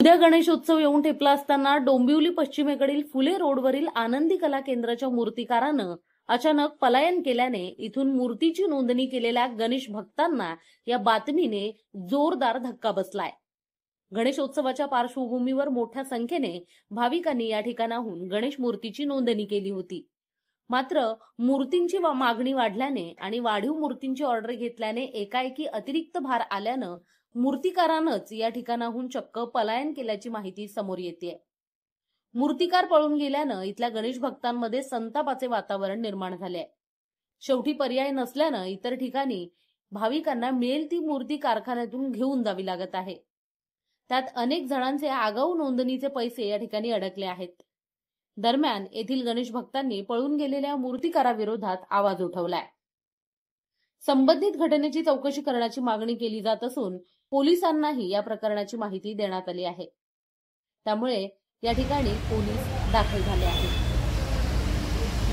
उद्या गणेशोत्सव येऊन ठेपला असताना डोंबिवली पश्चिमेकडील फुले रोडवरील आनंदी कला केंद्राच्या मूर्तिकारानं अचानक पलायन केल्याने इथून मूर्तीची नोंदणी केलेल्या गणेश भक्तांना या बातमीने जोरदार धक्का बसलाय। गणेशोत्सवाच्या पार्श्वभूमीवर मोठ्या संख्येने भाविकांनी या ठिकाणाहून गणेश मूर्तीची नोंदणी केली होती। मात्र मूर्तींची मागणी वाढल्याने आणि वाढीव मूर्तींची ऑर्डर घेतल्याने एकाएकी अतिरिक्त भार आल्यानं मूर्तिकारानंच या ठिकाणाहून चक्क पलायन केल्याची माहिती समोर येतेय। मूर्तिकार पळून गेल्यानं इथल्या गणेश भक्तांमध्ये संतापाचे वातावरण निर्माण झाले। शेवटी पर्याय नसल्यानं इतर ठिकाणी भाविकांना मिळेल ती मूर्ती कारखान्यातून घेऊन जावी लागत आहे। त्यात अनेक जणांचे आगाऊ नोंदणीचे पैसे या ठिकाणी अडकले आहेत। दरम्यान येथील गणेश भक्तांनी पळून गेलेल्या मूर्तिकाराविरोधात आवाज उठवलाय। संबंधित घटनेची चौकशी करण्याची मागणी केली जात असून पोलिसांनाही या प्रकरणाची माहिती देण्यात आली आहे। त्यामुळे या ठिकाणी पोलीस दाखल झाले आहेत।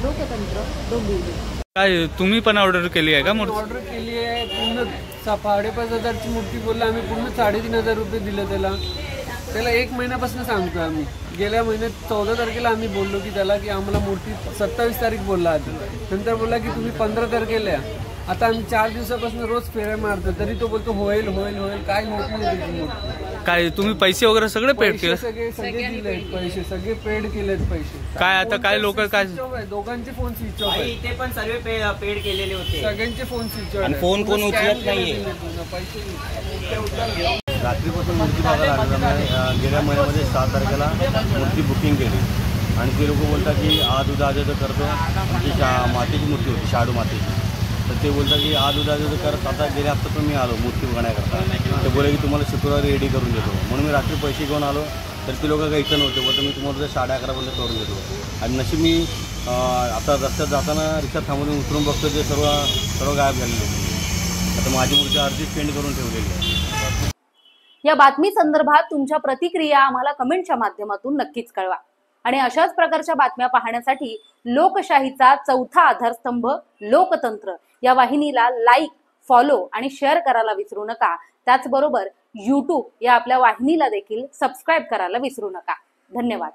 लोकतंत्र डोंबिवली। काय तुम्ही पण ऑर्डर केली आहे का मूर्ती? ऑर्डर केली आहे। पूर्ण 5,500 ची मूर्ती बोलला आम्ही, पूर्ण 3,500 रुपये दिले त्याला 1 महिन्यापासून सांगतोय आम्ही। गेल्या महिन्यात 14 तारखेला आम्ही बोललो की त्याला की आम्हाला मूर्ती 27 तारीख बोलला आधी, नंतर बोलला की तुम्ही 15 तारखेला। आता आम्ही 4 दिवसापासून रोज फेऱ्या मारतो तरी तो बोलतो होईल होईल होईल, काय होत नाही। काय तुम्ही पैसे वगैरे सगळे पेड केले? सगळे दिले पैसे, सगळे पेड केलेत पैसे। काय आता काय लोक काय दोघांचे फोन स्विच ऑफ आहे, ते पण सर्व पेड केलेले होते। सगळ्यांचे फोन स्विच ऑफ आणि फोन कोण उचलत नाहीये। रात्रीपासून मूर्ती बघायला आलेला। गेल्या महिन्यामध्ये 7 तारखेला मूर्ती बुकिंग केली आणि ते लोक बोलतात की आज उद्या करतो। आमची मातीची मूर्ती होती, शाडू मातीची, तर ते बोलतात की आज उद्या करत। आता गेल्या हप्त्यातून मी आलो मूर्ती बघण्याकरता। ते बोलले की तुम्हाला शुक्रवारी रेडी करून देतो, म्हणून मी रात्री पैसे घेऊन आलो। तर ते लोक काही इथं नव्हते, बोलतो मी तुम्हाला 11:30 करून देतो। आणि नशीब मी आता रस्त्यात जाताना रिक्षा थांबवून उतरून बघतो ते सर्व गायब झालेले। आता माझी मूर्ती अर्धी पेंड करून ठेवलेली आहे। या बातमी संदर्भात तुमच्या प्रतिक्रिया आम्हाला कमेंटच्या माध्यमातून नक्कीच कळवा आणि अशाच प्रकारच्या बातम्या पाहण्यासाठी लोकशाहीचा चौथा आधारस्तंभ लोकतंत्र या वाहिनीला लाईक, फॉलो आणि शेअर करायला विसरू नका। त्याचबरोबर YouTube या आपल्या वाहिनीला देखील सबस्क्राइब करायला विसरू नका। धन्यवाद।